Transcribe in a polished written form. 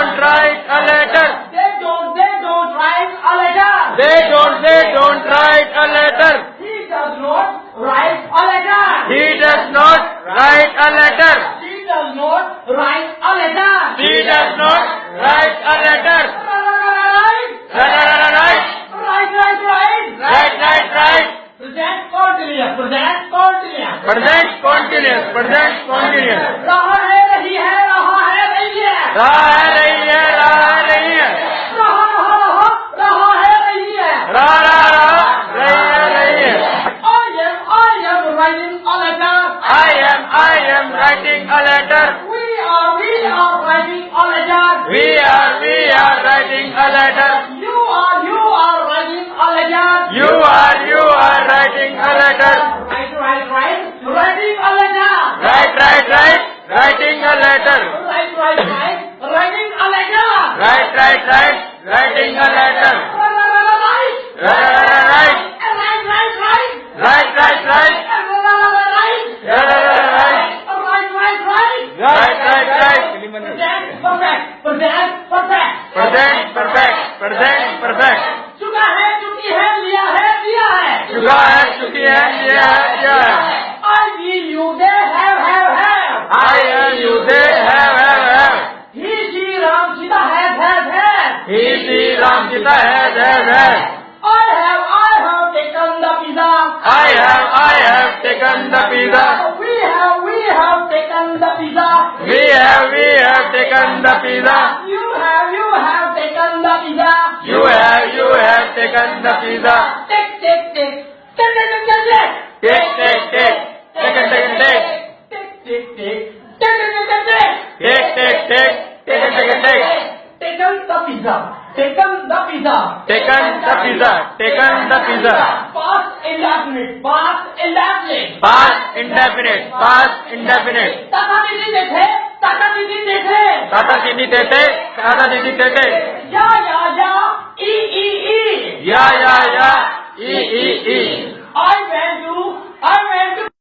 don't write a letter. They don't write a letter. They don't write a letter. He does not write a letter. He does not write a letter. She does not write a letter. She does not write a letter. Right. Right. Right. Present continuous. Present continuous. Present continuous. Present continuous. रहा है नहीं है, रहा है नहीं है। रहा है नहीं है, रहा है नहीं है। रहा है नहीं है। रहा नहीं है, नहीं है। I am writing a letter. I am writing a letter. We are writing a letter. We are writing a letter. You are writing a letter. You are writing a letter. Right. Writing a letter. Right. Writing a letter. Right. Writing a letter. Right. Writing a letter. Right. Perfect. चुका है, चुकी है, लिया है, दिया है। चुका है, चुकी है, लिया है। I will, you, they, have. I am, you, they, have. He, she, Ram, Sita, have. He, she, Ram, Sita, have. I have taken the pizza. I have taken the pizza. We have taken the pizza. We have taken the pizza. You have taken the pizza. You have taken the pizza. Take. Take. Taken the pizza. Past indefinite. Past indefinite. Tata didi देखे. Tata didi tete. Ya. E. Ya. E. I went to